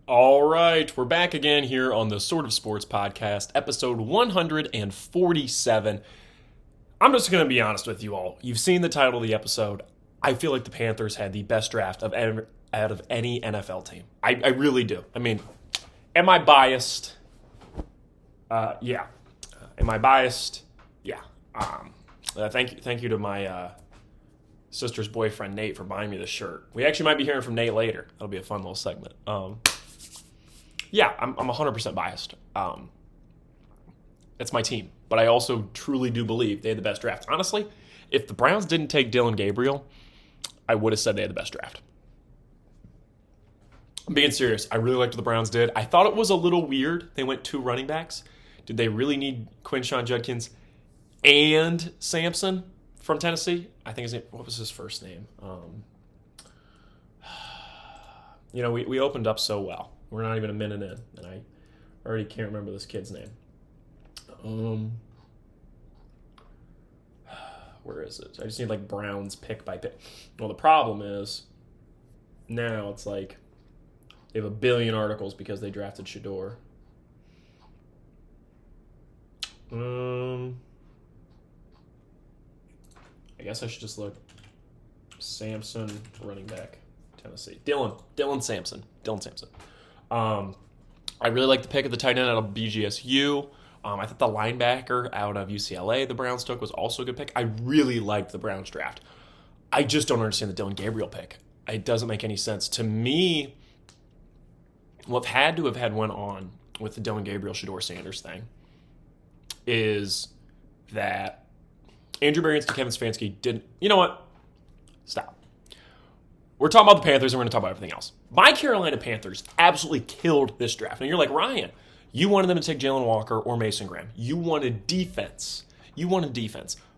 All right, we're back again here on the Sort of Sports podcast, episode 147. I'm just going to be honest with you all. You've seen the title of the episode. I feel like the Panthers had the best draft out of any NFL team. I really do. I mean, am I biased? Yeah. Am I biased? Yeah. Thank you to my sister's boyfriend Nate for buying me this shirt. We actually might be hearing from Nate later. That'll be a fun little segment. Yeah, I'm 100% biased. It's my team, but I also truly do believe they had the best draft. Honestly, if the Browns didn't take Dylan Gabriel, I would have said they had the best draft. I'm being serious. I really liked what the Browns did. I thought it was a little weird. They went two running backs. Did they really need Quinshon Judkins and Sampson from Tennessee? I think his name. What was his first name? We opened up so well. We're not even a minute in, and I already can't remember this kid's name. Where is it? I just need like Browns pick by pick. Well, the problem is now it's like they have a billion articles because they drafted Shador. I guess I should just look Sampson running back Tennessee. Dylan Sampson. I really like the pick of the tight end out of BGSU. I thought the linebacker out of UCLA the Browns took was also a good pick. I really liked the Browns draft. I just don't understand the Dylan Gabriel pick. It doesn't make any sense. To me, what had to have had went on with the Dylan Gabriel Shador Sanders thing is that Andrew Berry and Kevin Stefanski didn't. You know what? Stop. We're talking about the Panthers and we're going to talk about everything else. My Carolina Panthers absolutely killed this draft. And you're like, Ryan, you wanted them to take Jalen Walker or Mason Graham. You wanted defense.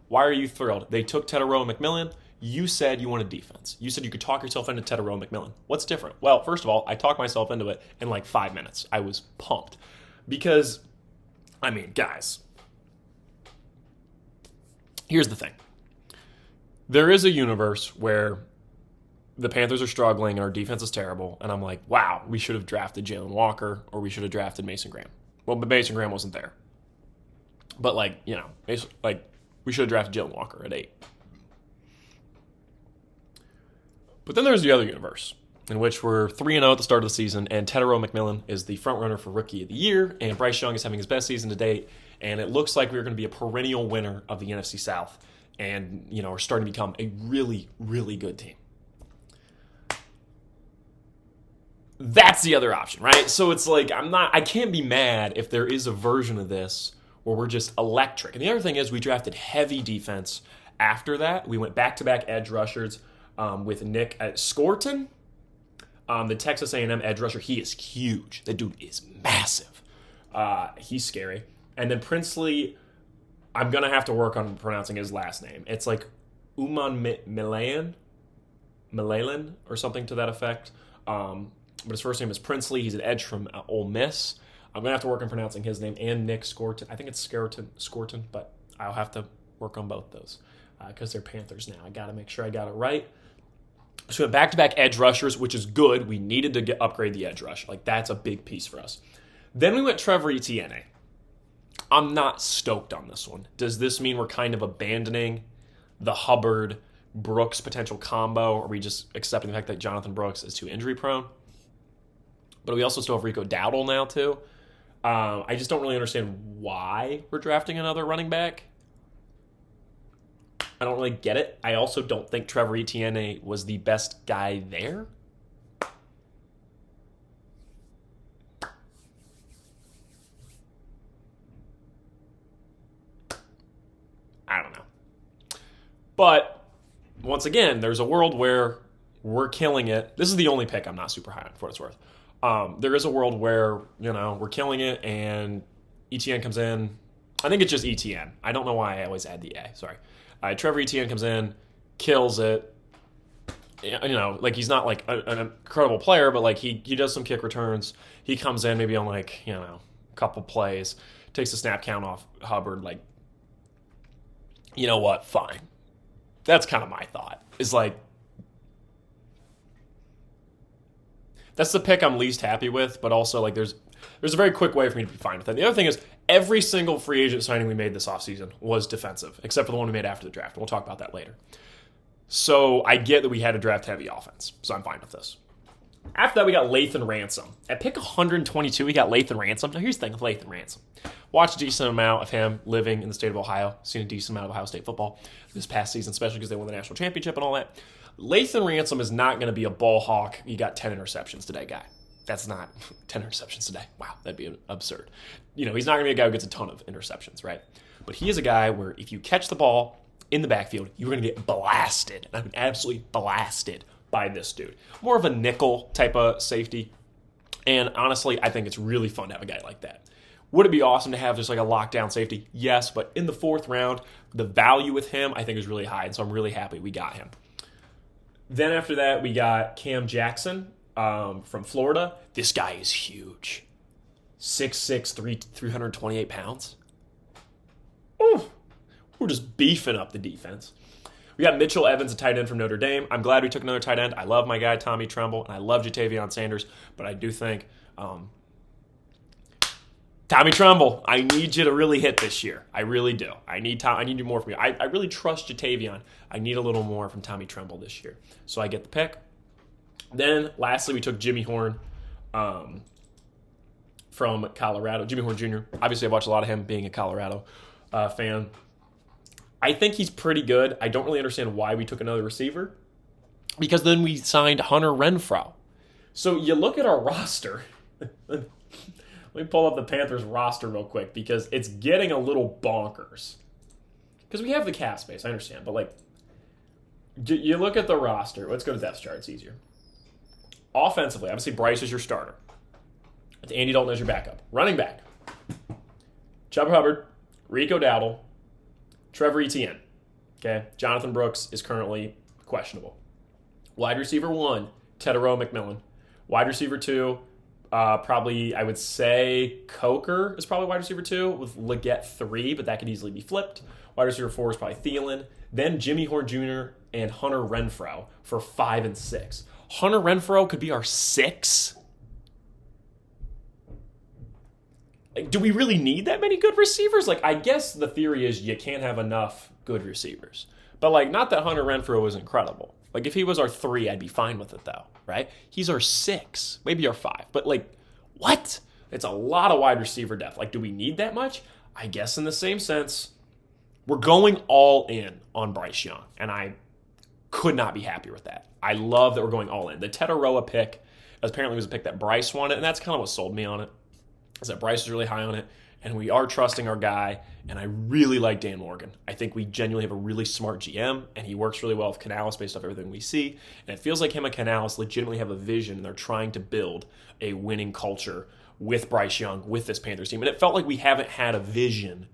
Why are you thrilled? They took Teteroa McMillan. You said you wanted defense. You said you could talk yourself into Teteroa McMillan. What's different? Well, first of all, I talked myself into it in like 5 minutes. I was pumped. Because, I mean, guys, here's the thing. There is a universe where the Panthers are struggling and our defense is terrible, and I'm like, wow, we should have drafted Jalen Walker or we should have drafted Mason Graham. Well, but Mason Graham wasn't there. But, we should have drafted Jalen Walker at 8. But then there's the other universe, in which we're 3-0 at the start of the season, and Teteroa McMillan is the front runner for Rookie of the Year, and Bryce Young is having his best season to date, and it looks like we're going to be a perennial winner of the NFC South, and, we're starting to become a really, really good team. That's the other option, right? So it's like, I can't be mad if there is a version of this where we're just electric. And the other thing is we drafted heavy defense after that. We went back-to-back edge rushers with Nick Scorton, the Texas A&M edge rusher. He is huge. That dude is massive. He's scary. And then Princely, I'm going to have to work on pronouncing his last name. It's like Uman Milalan or something to that effect. But his first name is Princely. He's an edge from Ole Miss. I'm going to have to work on pronouncing his name and Nick Scorton. I think it's Scorton, but I'll have to work on both those because they're Panthers now. I got to make sure I got it right. So we went back-to-back edge rushers, which is good. We needed to upgrade the edge rush. Like, that's a big piece for us. Then we went Trevor Etienne. I'm not stoked on this one. Does this mean we're kind of abandoning the Hubbard-Brooks potential combo? Or are we just accepting the fact that Jonathan Brooks is too injury-prone? But we also still have Rico Dowdle now, too. I just don't really understand why we're drafting another running back. I don't really get it. I also don't think Trevor Etienne was the best guy there. I don't know. But, once again, there's a world where we're killing it. This is the only pick I'm not super high on, for what it's worth. There is a world where, we're killing it and Etienne comes in. I think it's just Etienne. I don't know why I always add the A. Sorry. Trevor Etienne comes in, kills it. He's not like an incredible player, but like he does some kick returns. He comes in maybe on a couple plays, takes the snap count off Hubbard. Like, you know what? Fine. That's kind of my thought. Is like, That's the pick I'm least happy with, but also like there's a very quick way for me to be fine with that. The other thing is every single free agent signing we made this offseason was defensive, except for the one we made after the draft. We'll talk about that later. So I get that we had a draft-heavy offense, so I'm fine with this. After that, we got Lathan Ransom. At pick 122, we got Lathan Ransom. Now, here's the thing with Lathan Ransom. Watched a decent amount of him living in the state of Ohio. Seen a decent amount of Ohio State football this past season, especially because they won the national championship and all that. Lathan Ransom is not going to be a ball hawk. He got 10 interceptions today, guy. That's not 10 interceptions today. Wow, that'd be absurd. He's not going to be a guy who gets a ton of interceptions, right? But he is a guy where if you catch the ball in the backfield, you're going to get blasted. I mean, absolutely blasted by this dude. More of a nickel type of safety. And honestly, I think it's really fun to have a guy like that. Would it be awesome to have just like a lockdown safety? Yes, but in the 4th round, the value with him I think is really high, and so I'm really happy we got him. Then after that, we got Cam Jackson from Florida. This guy is huge. 6'6", 328 pounds. Ooh, we're just beefing up the defense. We got Mitchell Evans, a tight end from Notre Dame. I'm glad we took another tight end. I love my guy, Tommy Tremble, and I love Jatavion Sanders, but I do think Tommy Tremble, I need you to really hit this year. I really do. I need you more from you. I really trust Jatavion. I need a little more from Tommy Tremble this year. So I get the pick. Then, lastly, we took Jimmy Horn from Colorado. Jimmy Horn Jr. Obviously, I watched a lot of him being a Colorado fan. I think he's pretty good. I don't really understand why we took another receiver, because then we signed Hunter Renfrow. So you look at our roster. Let me pull up the Panthers roster real quick because it's getting a little bonkers. Because we have the cap space, I understand, but like, you look at the roster. Let's go to depth chart. It's easier. Offensively, obviously Bryce is your starter. It's Andy Dalton as your backup. Running back, Chubb Hubbard, Rico Dowdle, Trevor Etienne. Okay, Jonathan Brooks is currently questionable. Wide receiver 1, Tedero McMillan. Wide receiver 2, probably I would say Coker is probably wide receiver 2 with Leggett 3, but that could easily be flipped. Wide receiver 4 is probably Thielen. Then Jimmy Horn Jr. and Hunter Renfrow for 5 and 6. Hunter Renfrow could be our 6. Like, do we really need that many good receivers? Like, I guess the theory is you can't have enough good receivers. But, like, not that Hunter Renfrow is incredible. Like, if he was our 3, I'd be fine with it, though, right? He's our 6, maybe our 5. But, like, what? It's a lot of wide receiver depth. Like, do we need that much? I guess in the same sense, we're going all in on Bryce Young, and I could not be happier with that. I love that we're going all in. The Tedoroa pick apparently was a pick that Bryce wanted, and that's kind of what sold me on it, is that Bryce is really high on it, and we are trusting our guy, and I really like Dan Morgan. I think we genuinely have a really smart GM, and he works really well with Canales based off everything we see, and it feels like him and Canales legitimately have a vision, and they're trying to build a winning culture with Bryce Young, with this Panthers team, and it felt like we haven't had a vision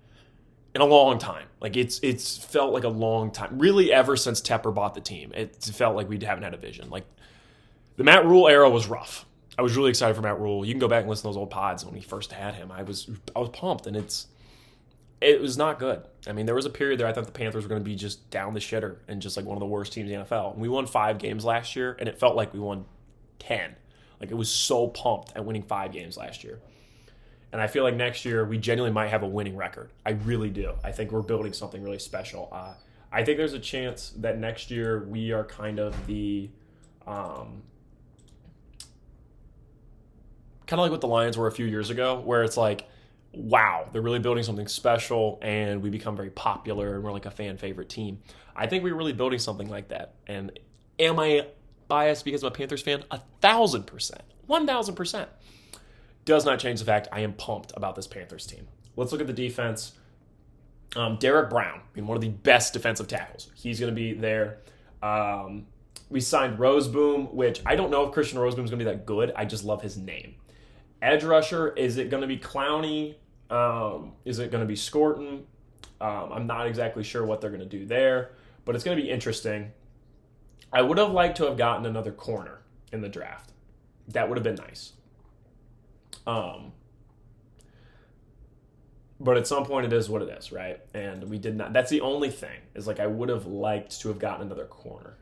in a long time. Like, it's felt like a long time. Really, ever since Tepper bought the team, it felt like we haven't had a vision. Like, the Matt Rule era was rough. I was really excited for Matt Rule. You can go back and listen to those old pods when we first had him. I was pumped, and it was not good. I mean, there was a period there I thought the Panthers were going to be just down the shitter and just like one of the worst teams in the NFL. And we won 5 games last year, and it felt like we won 10. Like, it was so pumped at winning 5 games last year. And I feel like next year we genuinely might have a winning record. I really do. I think we're building something really special. I think there's a chance that next year we are kind of the kind of like what the Lions were a few years ago, where it's like, wow, they're really building something special, and we become very popular, and we're like a fan favorite team. I think we're really building something like that. And am I biased because I'm a Panthers fan? 1,000%. 1,000%. Does not change the fact I am pumped about this Panthers team. Let's look at the defense. Derek Brown, one of the best defensive tackles. He's going to be there. We signed Roseboom, which I don't know if Christian Roseboom is going to be that good. I just love his name. Edge rusher, is it going to be Clowney? Is it going to be Scorton? I'm not exactly sure what they're going to do there, but it's going to be interesting. I would have liked to have gotten another corner in the draft. That would have been nice. But at some point it is what it is, right? And we did not. That's the only thing, is like I would have liked to have gotten another corner.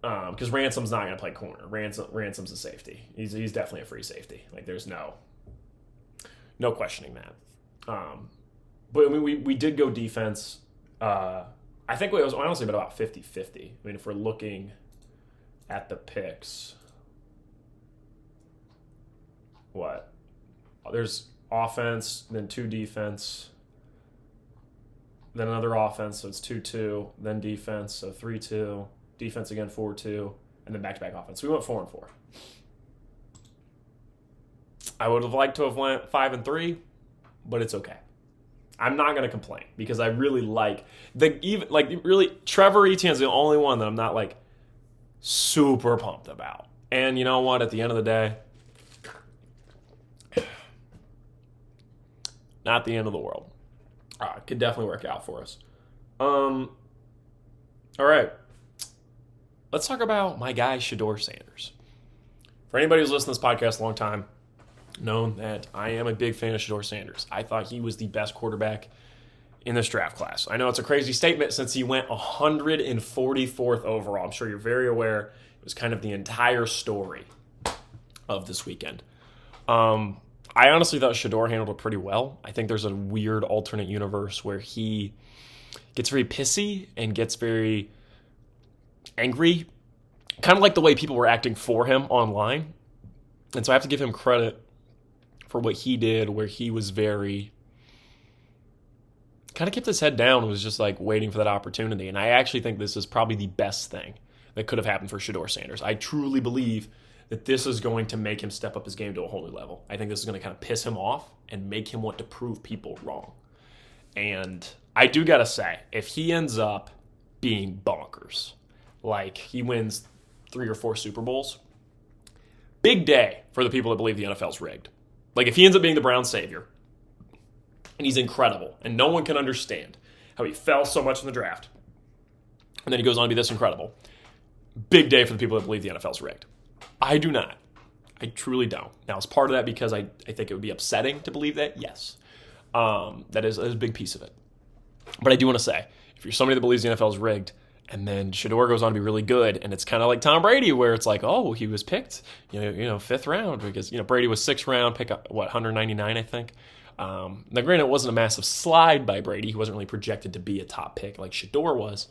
because Ransom's not going to play corner. Ransom's a safety. He's definitely a free safety. Like there's no questioning that. But I mean, we did go defense. I think it was honestly about 50-50. I mean, if we're looking at the picks, there's offense, then 2 defense, then another offense, so it's 2-2, then defense, so 3-2, defense again 4-2, and then back-to-back offense. We went 4-4. I would have liked to have went 5-3, but it's okay. I'm not going to complain because I really like Trevor Etienne's the only one that I'm not like super pumped about. And you know what? At the end of the day, not the end of the world. Could definitely work out for us. All right. Let's talk about my guy, Shedeur Sanders. For anybody who's listened to this podcast a long time, known that I am a big fan of Shedeur Sanders. I thought he was the best quarterback in this draft class. I know it's a crazy statement since he went 144th overall. I'm sure you're very aware. It was kind of the entire story of this weekend. I honestly thought Shedeur handled it pretty well. I think there's a weird alternate universe where he gets very pissy and gets very angry, kind of like the way people were acting for him online. And so I have to give him credit for what he did, where he was very, kind of kept his head down and was just like waiting for that opportunity. And I actually think this is probably the best thing that could have happened for Shedeur Sanders. I truly believe that this is going to make him step up his game to a whole new level. I think this is going to kind of piss him off and make him want to prove people wrong. And I do got to say, if he ends up being bonkers, like he wins 3 or 4 Super Bowls, big day for the people that believe the NFL's rigged. Like if he ends up being the Browns' savior, and he's incredible, and no one can understand how he fell so much in the draft, and then he goes on to be this incredible, big day for the people that believe the NFL's rigged. I do not. I truly don't. Now, is part of that because I think it would be upsetting to believe that? Yes. That is a big piece of it. But I do want to say, if you're somebody that believes the NFL is rigged, and then Shedeur goes on to be really good, and it's kind of like Tom Brady, where it's like, oh, he was picked, 5th round, because Brady was 6th round, pick up 199, I think. Now, granted, it wasn't a massive slide by Brady. He wasn't really projected to be a top pick like Shedeur was.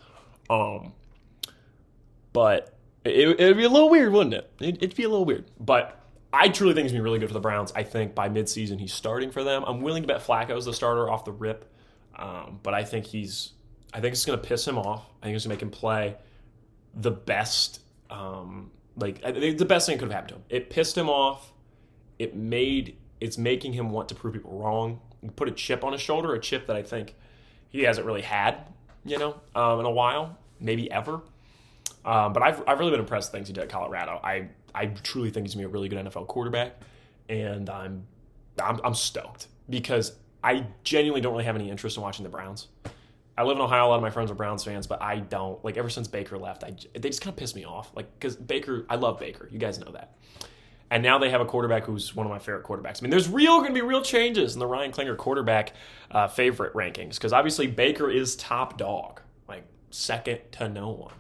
But it'd be a little weird, wouldn't it? It'd be a little weird. But I truly think he's going to be really good for the Browns. I think by midseason he's starting for them. I'm willing to bet Flacco is the starter off the rip. But I think it's going to piss him off. I think it's going to make him play the best. I think the best thing that could have happened to him. It pissed him off. It's making him want to prove people wrong. You put a chip on his shoulder, a chip that I think he hasn't really had, in a while, maybe ever. But I've really been impressed with things he did at Colorado. I truly think he's gonna be a really good NFL quarterback, and I'm stoked because I genuinely don't really have any interest in watching the Browns. I live in Ohio. A lot of my friends are Browns fans, but I don't. Like, ever since Baker left, they just kind of piss me off. Like, because I love Baker. You guys know that. And now they have a quarterback who's one of my favorite quarterbacks. I mean, there's going to be real changes in the Ryan Klinger quarterback favorite rankings, because obviously Baker is top dog, like second to no one.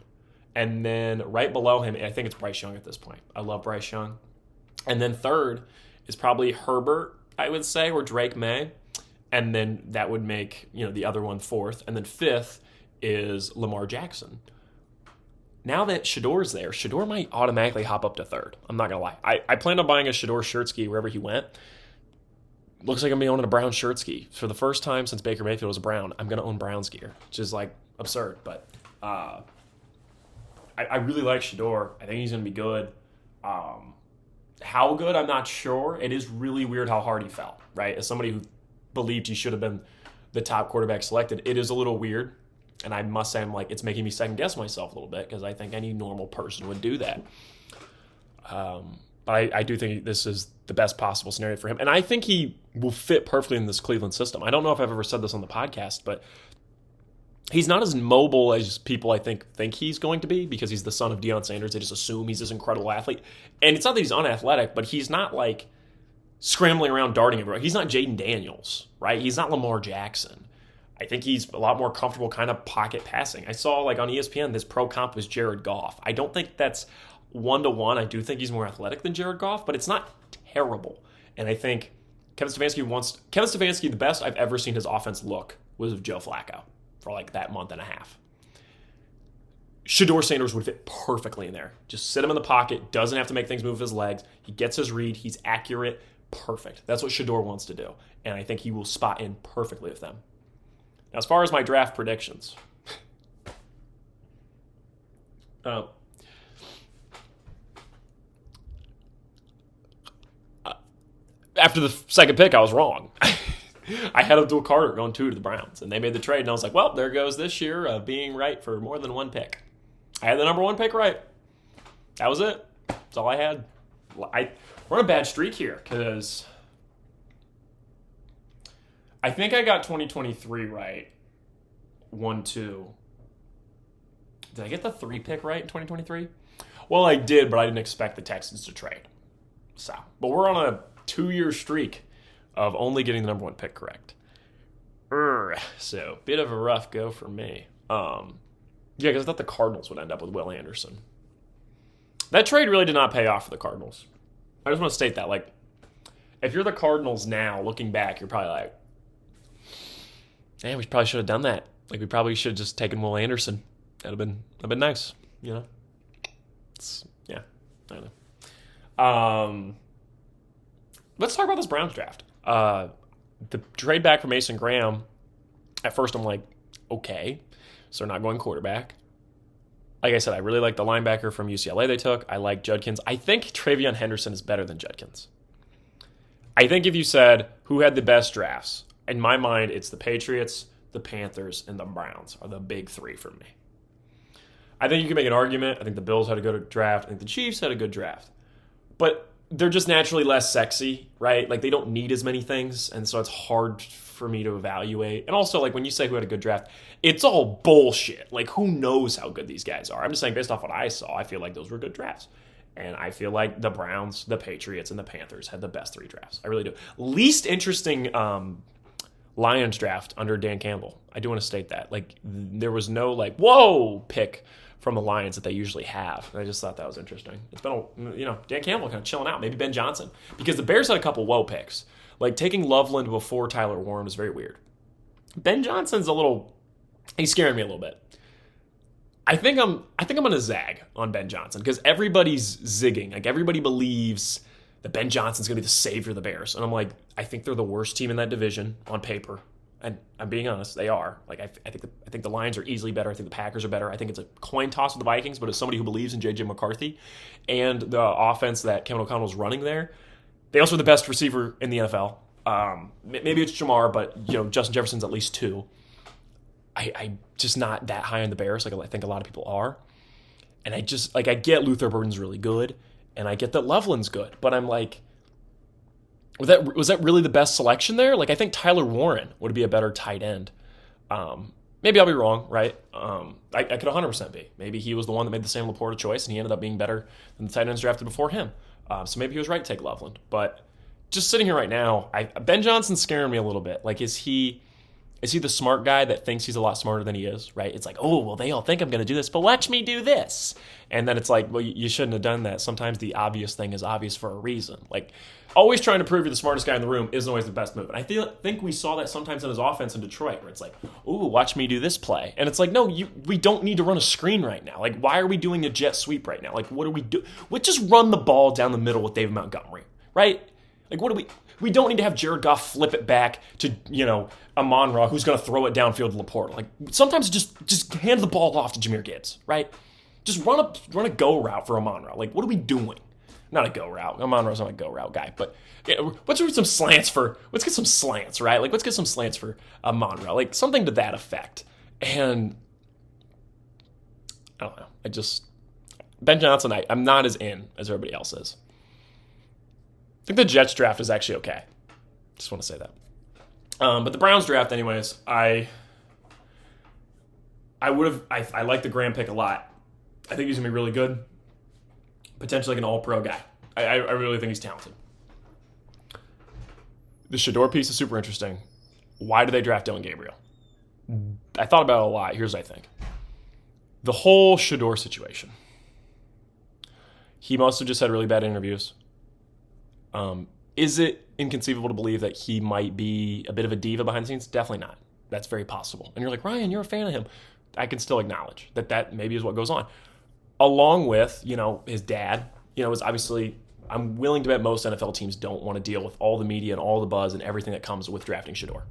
And then right below him, I think it's Bryce Young at this point. I love Bryce Young. And then third is probably Herbert, I would say, or Drake May. And then that would make, the other one fourth. And then fifth is Lamar Jackson. Now that Shedeur's there, Shedeur might automatically hop up to third. I'm not going to lie. I planned on buying a Shedeur shirt ski wherever he went. Looks like I'm going to be owning a Brown shirt ski. For the first time since Baker Mayfield was a Brown, I'm going to own Browns gear, which is, absurd. But I really like Shedeur. I think he's going to be good. How good, I'm not sure. It is really weird how hard he fell, right? As somebody who believed he should have been the top quarterback selected, it is a little weird. And I must say, it's making me second-guess myself a little bit, because I think any normal person would do that. But I do think this is the best possible scenario for him. And I think he will fit perfectly in this Cleveland system. I don't know if I've ever said this on the podcast, but he's not as mobile as people, I think he's going to be, because he's the son of Deion Sanders. They just assume he's this incredible athlete. And it's not that he's unathletic, but he's not, scrambling around darting everywhere. He's not Jaden Daniels, right? He's not Lamar Jackson. I think he's a lot more comfortable kind of pocket passing. I saw like on ESPN this pro comp was Jared Goff. I don't think that's 1-to-1. I do think he's more athletic than Jared Goff, but it's not terrible. And I think Kevin Stefanski, the best I've ever seen his offense look was of Joe Flacco for like that month and a half. Shedeur Sanders would fit perfectly in there. Just sit him in the pocket, doesn't have to make things move with his legs. He gets his read, he's accurate, perfect. That's what Shedeur wants to do. And I think he will spot in perfectly with them. Now, as far as my draft predictions, after the second pick, I was wrong. I had Abdul Carter going 2 to the Browns, and they made the trade, and I was like, well, there goes this year of being right for more than one pick. I had the number 1 pick right. That was it. That's all I had. We're on a bad streak here, because I think I got 2023 right. 1-2. Did I get the 3 pick right in 2023? Well, I did, but I didn't expect the Texans to trade. So, but we're on a 2-year streak of only getting the number 1 pick correct. So, bit of a rough go for me. Yeah, because I thought the Cardinals would end up with Will Anderson. That trade really did not pay off for the Cardinals. I just want to state that. Like, if you're the Cardinals now, looking back, you're probably like, man, we probably should have done that. Like, we probably should have just taken Will Anderson. That'd have been nice, you know? Yeah, I don't know. Let's talk about this Browns draft. The trade back for Mason Graham, at first I'm like, okay, so they're not going quarterback. Like I said, I really like the linebacker from UCLA they took. I like Judkins. I think Travion Henderson is better than Judkins. I think if you said who had the best drafts, in my mind, it's the Patriots, the Panthers, and the Browns are the big 3 for me. I think you can make an argument. I think the Bills had a good draft. I think the Chiefs had a good draft. But they're just naturally less sexy, right? Like, they don't need as many things, and so it's hard for me to evaluate. And also, like, when you say who had a good draft, it's all bullshit. Like, who knows how good these guys are? I'm just saying, based off what I saw, I feel like those were good drafts. And I feel like the Browns, the Patriots, and the Panthers had the best 3 drafts. I really do. Least interesting Lions draft under Dan Campbell. I do want to state that. Like, there was no, like, whoa pick from the Lions that they usually have. And I just thought that was interesting. It's been, Dan Campbell kind of chilling out. Maybe Ben Johnson. Because the Bears had a couple whoa picks. Like, taking Loveland before Tyler Warren was very weird. Ben Johnson's he's scaring me a little bit. I think I'm going to zag on Ben Johnson because everybody's zigging. Like, everybody believes that Ben Johnson's going to be the savior of the Bears. And I'm like, I think they're the worst team in that division on paper. And I'm being honest, they are. Like, I think the Lions are easily better. I think the Packers are better. I think it's a coin toss with the Vikings, but as somebody who believes in J.J. McCarthy and the offense that Kevin O'Connell's running there, they also are the best receiver in the NFL. Maybe it's Jamar, but Justin Jefferson's at least 2. I'm just not that high on the Bears, like I think a lot of people are. And I get Luther Burden's really good, and I get that Loveland's good, but I'm like, was that really the best selection there? Like, I think Tyler Warren would be a better tight end. Maybe I'll be wrong, right? I could 100% be. Maybe he was the one that made the Sam Laporta choice, and he ended up being better than the tight ends drafted before him. So maybe he was right to take Loveland. But just sitting here right now, Ben Johnson's scaring me a little bit. Like, is he the smart guy that thinks he's a lot smarter than he is, right? It's like, oh, well, they all think I'm going to do this, but watch me do this. And then it's like, well, you shouldn't have done that. Sometimes the obvious thing is obvious for a reason. Like, always trying to prove you're the smartest guy in the room isn't always the best move. And I think we saw that sometimes in his offense in Detroit, where it's like, ooh, watch me do this play. And it's like, no, we don't need to run a screen right now. Like, why are we doing a jet sweep right now? Like, what do we do? Let's just run the ball down the middle with David Montgomery, right? Like, what do we don't need to have Jared Goff flip it back to, Amon-Ra, who's going to throw it downfield to Laporta. Like, sometimes just hand the ball off to Jahmyr Gibbs, right? Just run a go route for Amon-Ra. Like, what are we doing? Not a go route. Amon-Ra's not a go route guy, but let's get some slants, right? Like, let's get some slants for Amon-Ra. Like, something to that effect. And I don't know. Ben Johnson, I'm not as in as everybody else is. I think the Jets draft is actually okay. Just want to say that. But the Browns draft, anyways, I like the Graham pick a lot. I think he's going to be really good. Potentially like an all-pro guy. I really think he's talented. The Shedeur piece is super interesting. Why do they draft Dylan Gabriel? I thought about it a lot. Here's what I think. The whole Shedeur situation. He must have just had really bad interviews. Is it inconceivable to believe that he might be a bit of a diva behind the scenes? Definitely not. That's very possible. And you're like, Ryan, you're a fan of him. I can still acknowledge that maybe is what goes on. Along with, his dad, is obviously, I'm willing to bet most NFL teams don't want to deal with all the media and all the buzz and everything that comes with drafting Shedeur.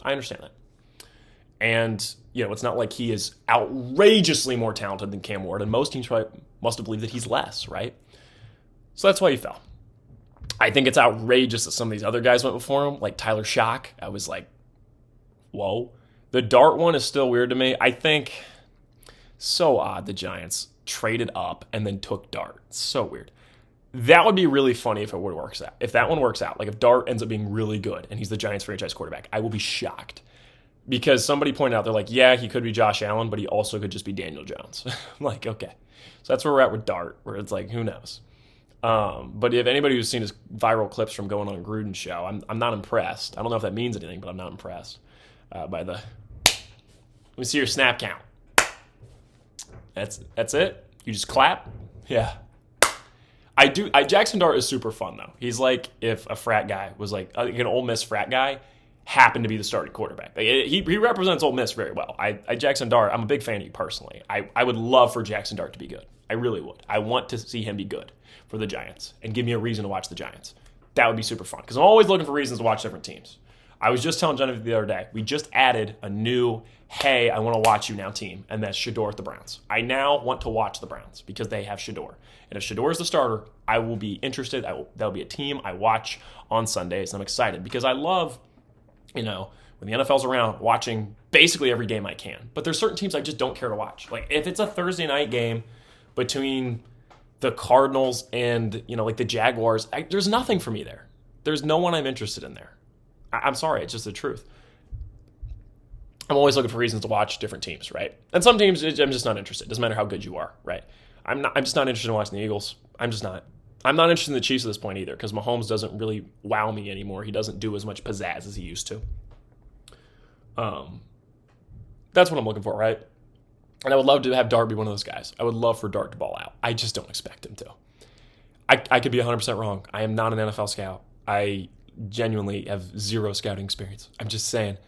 I understand that. And, it's not like he is outrageously more talented than Cam Ward, and most teams probably must have believed that he's less, right? So that's why he fell. I think it's outrageous that some of these other guys went before him, like Tyler Shock. I was like, whoa. The Dart one is still weird to me. I think, so odd the Giants traded up and then took Dart. So weird. That would be really funny if it works out. If that one works out, like if Dart ends up being really good and he's the Giants franchise quarterback, I will be shocked. Because somebody pointed out, they're like, yeah, he could be Josh Allen, but he also could just be Daniel Jones. I'm like, okay. So that's where we're at with Dart, where it's like, who knows? But if anybody who's seen his viral clips from going on Gruden's show, I'm not impressed. I don't know if that means anything, but I'm not impressed by the. Let me see your snap count. That's it? You just clap? Yeah. Jackson Dart is super fun, though. He's like if a frat guy was like an Ole Miss frat guy happened to be the starting quarterback. He represents Ole Miss very well. Jackson Dart, I'm a big fan of you personally. I would love for Jackson Dart to be good. I really would. I want to see him be good for the Giants and give me a reason to watch the Giants. That would be super fun because I'm always looking for reasons to watch different teams. I was just telling Genevieve the other day, we just added a new, hey, I want to watch you now team, and that's Shedeur at the Browns. I now want to watch the Browns because they have Shedeur. And if Shedeur is the starter, I will be interested. That'll be a team I watch on Sundays, and I'm excited because I love, when the NFL's around, watching basically every game I can. But there's certain teams I just don't care to watch. Like if it's a Thursday night game between the Cardinals and, like the Jaguars, there's nothing for me there. There's no one I'm interested in there. I'm sorry, it's just the truth. I'm always looking for reasons to watch different teams, right? And some teams I'm just not interested. It doesn't matter how good you are, right? I'm just not interested in watching the Eagles. I'm just not. I'm not interested in the Chiefs at this point either because Mahomes doesn't really wow me anymore. He doesn't do as much pizzazz as he used to. That's what I'm looking for, right? And I would love to have Dart be one of those guys. I would love for Dart to ball out. I just don't expect him to. I could be 100% wrong. I am not an NFL scout. I genuinely have zero scouting experience. I'm just saying.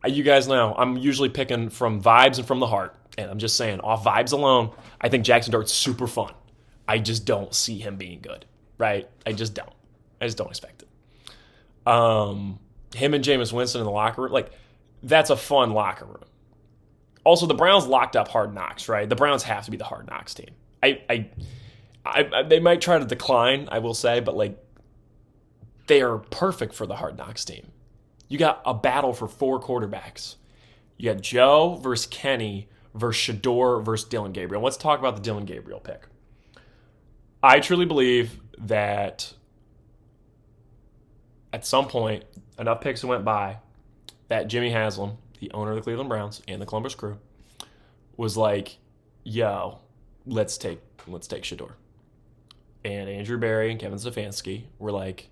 You guys know, I'm usually picking from vibes and from the heart. And I'm just saying, off vibes alone, I think Jackson Dart's super fun. I just don't see him being good, right? I just don't expect it. Him and Jameis Winston in the locker room, that's a fun locker room. Also, the Browns locked up Hard Knocks, right? The Browns have to be the Hard Knocks team. They might try to decline, I will say, but they are perfect for the Hard Knocks team. You got a battle for 4 quarterbacks. You got Joe versus Kenny versus Shedeur versus Dylan Gabriel. Let's talk about the Dylan Gabriel pick. I truly believe that at some point, enough picks went by that Jimmy Haslam, the owner of the Cleveland Browns and the Columbus Crew, was like, yo, let's take Shedeur. And Andrew Berry and Kevin Stefanski were like,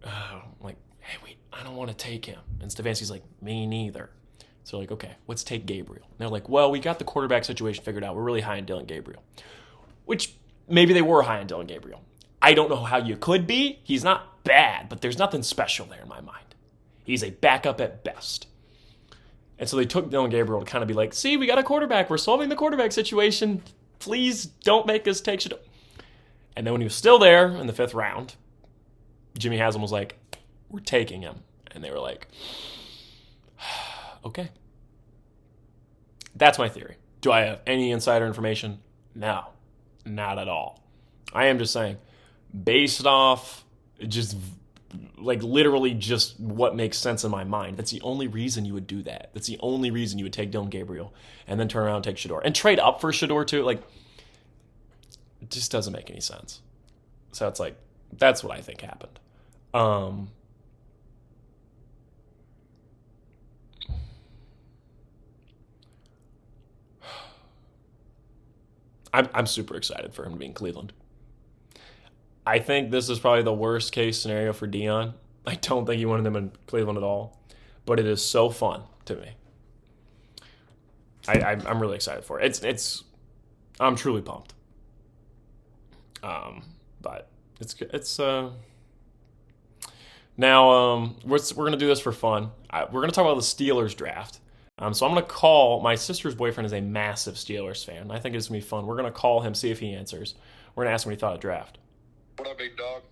hey, wait, I don't want to take him. And Stefanski's like, me neither. So they're like, okay, let's take Gabriel. And they're like, well, we got the quarterback situation figured out. We're really high on Dylan Gabriel. Which maybe they were high on Dylan Gabriel. I don't know how you could be. He's not bad, but there's nothing special there in my mind. He's a backup at best. And so they took Dylan Gabriel to kind of be like, see, we got a quarterback. We're solving the quarterback situation. Please don't make us take Shedeur. And then when he was still there in the 5th round, Jimmy Haslam was like, we're taking him. And they were like, okay. That's my theory. Do I have any insider information? No, not at all. I am just saying, based off just literally just what makes sense in my mind, that's the only reason you would do that. That's the only reason you would take Dylan Gabriel and then turn around and take Shedeur. And trade up for Shedeur too. It just doesn't make any sense. So it's that's what I think happened. I'm super excited for him to be in Cleveland. I think this is probably the worst case scenario for Dion. I don't think he wanted him in Cleveland at all. But it is so fun to me. I'm really excited for it. I'm truly pumped. But it's now we're gonna do this for fun. We're gonna talk about the Steelers draft. So I'm gonna call my sister's boyfriend is a massive Steelers fan. I think it's gonna be fun. We're gonna call him, see if he answers. We're gonna ask him what he thought of draft. What up, big dog?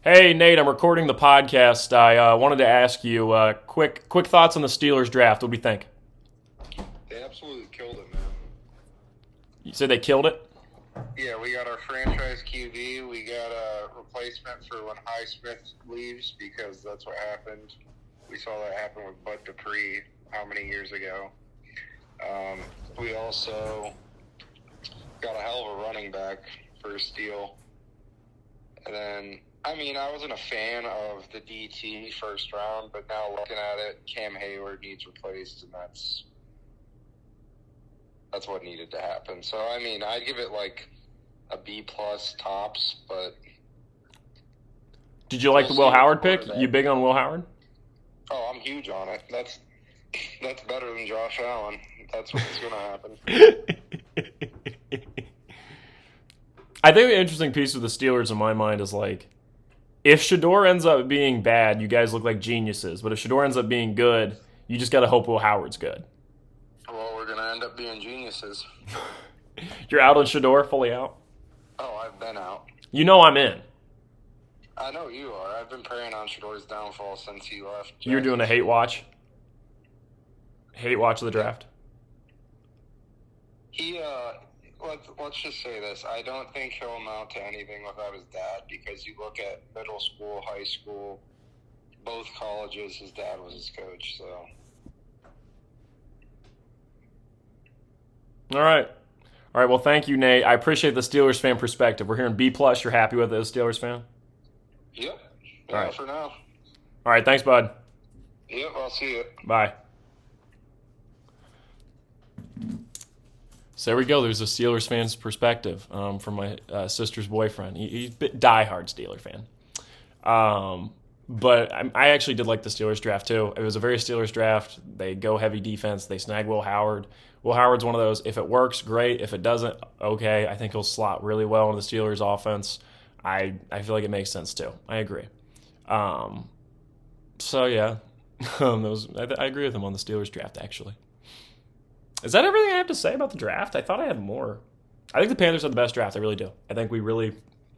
Hey Nate, I'm recording the podcast. I wanted to ask you quick thoughts on the Steelers draft. What do you think? They absolutely killed it, man. You said they killed it? Yeah, we got our franchise QB. We got a replacement for when Highsmith leaves because that's what happened. We saw that happen with Bud Dupree how many years ago. We also got a hell of a running back for a steal. And then, I mean, I wasn't a fan of the DT first round, but now looking at it, Cam Hayward needs replaced, and that's what needed to happen. So, I mean, I'd give it like a B+ tops, but... Did you like the Will Howard pick? You big on Will Howard? Oh, I'm huge on it. That's better than Josh Allen. That's what's going to happen. I think the interesting piece with the Steelers in my mind is like, if Shador ends up being bad, you guys look like geniuses. But if Shador ends up being good, you just got to hope Will Howard's good. Well, we're going to end up being geniuses. You're out on Shador, fully out? Oh, I've been out. You know I'm in. I know you are. I've been praying on Shador's downfall since he left. You're doing a hate watch? Hate watch of the draft? Let's just say this. I don't think he'll amount to anything without his dad, because you look at middle school, high school, both colleges, his dad was his coach, so... All right, well, thank you, Nate. I appreciate the Steelers fan perspective. We're hearing B+. You're happy with it as a Steelers fan? Yep. All right. For now. All right, thanks, bud. Yep, I'll see you. Bye. So there we go. There's a Steelers fan's perspective from my sister's boyfriend. He's a diehard Steeler fan. But I actually did like the Steelers draft, too. It was a very Steelers draft. They go heavy defense. They snag Will Howard. Will Howard's one of those, if it works, great. If it doesn't, okay. I think he'll slot really well into the Steelers' offense. I feel like it makes sense, too. I agree. So, yeah. I agree with him on the Steelers draft, actually. Is that everything I have to say about the draft? I thought I had more. I think the Panthers had the best draft. I really do. I think we really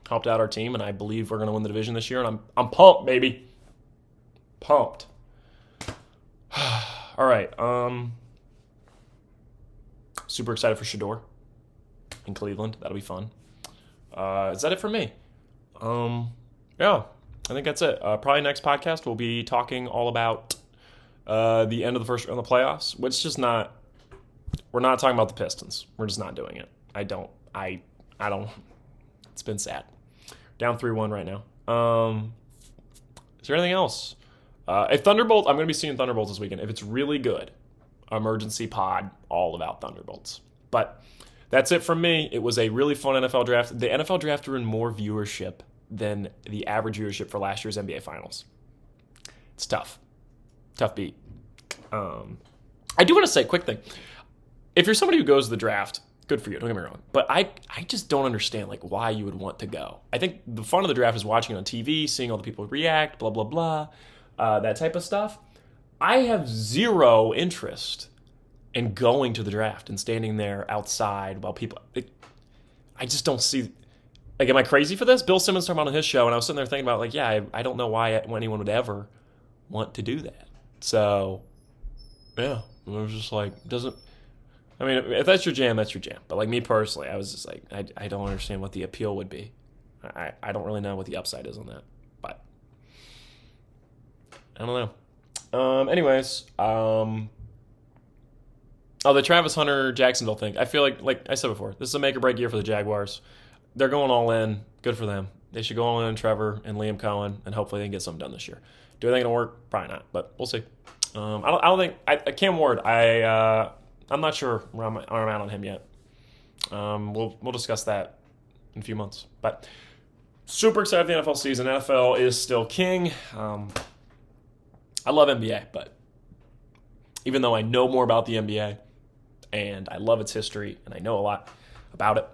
helped out our team, and I believe we're going to win the division this year, and I'm pumped, baby. Pumped. All right. Super excited for Shador in Cleveland. That'll be fun. Is that it for me? Yeah, I think that's it. Probably next podcast we'll be talking all about the end of the first round of the playoffs, which is just not... We're not talking about the Pistons. We're just not doing it. I don't. It's been sad. Down 3-1 right now. Is there anything else? If Thunderbolts, I'm going to be seeing Thunderbolts this weekend. If it's really good, emergency pod all about Thunderbolts. But that's it from me. It was a really fun NFL draft. The NFL draft drew in more viewership than the average viewership for last year's NBA Finals. It's tough. Tough beat. I do want to say a quick thing. If you're somebody who goes to the draft, good for you, don't get me wrong. But I just don't understand like why you would want to go. I think the fun of the draft is watching it on TV, seeing all the people react, blah, blah, blah, that type of stuff. I have zero interest in going to the draft and standing there outside while people... I just don't see... Like, am I crazy for this? Bill Simmons talking about on his show, and I was sitting there thinking about, like, yeah, I don't know why anyone would ever want to do that. So, yeah, I was just like, doesn't... I mean, if that's your jam, that's your jam. But like me personally, I was just like, I don't understand what the appeal would be. I don't really know what the upside is on that. But I don't know. Anyways, the Travis Hunter Jacksonville thing. I feel like I said before, this is a make or break year for the Jaguars. They're going all in. Good for them. They should go all in Trevor and Liam Cohen, and hopefully they can get something done this year. Do I think it'll work? Probably not, but we'll see. I don't think Cam Ward. I'm not sure where I'm at on him yet. We'll discuss that in a few months. But super excited for the NFL season. NFL is still king. I love NBA, but Even though I know more about the NBA and I love its history and I know a lot about it,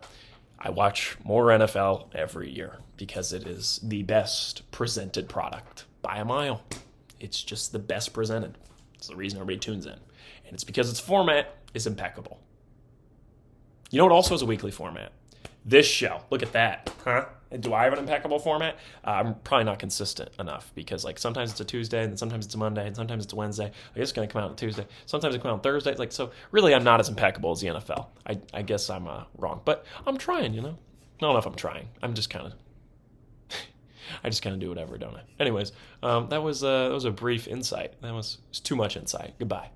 I watch more NFL every year because it is the best presented product by a mile. It's just the best presented. It's the reason everybody tunes in. And it's because its format is impeccable. You know what also has a weekly format? This show. Look at that. Huh? Do I have an impeccable format? I'm probably not consistent enough because like sometimes it's a Tuesday and then sometimes it's a Monday and sometimes it's a Wednesday. Like it's going to come out on Tuesday. Sometimes it come out on Thursday. Like so, really, I'm not as impeccable as the NFL. I guess I'm wrong, but I'm trying. I don't know if I'm trying. I'm just kind of. I just kind of do whatever, don't I? Anyways, that was a brief insight. That was too much insight. Goodbye.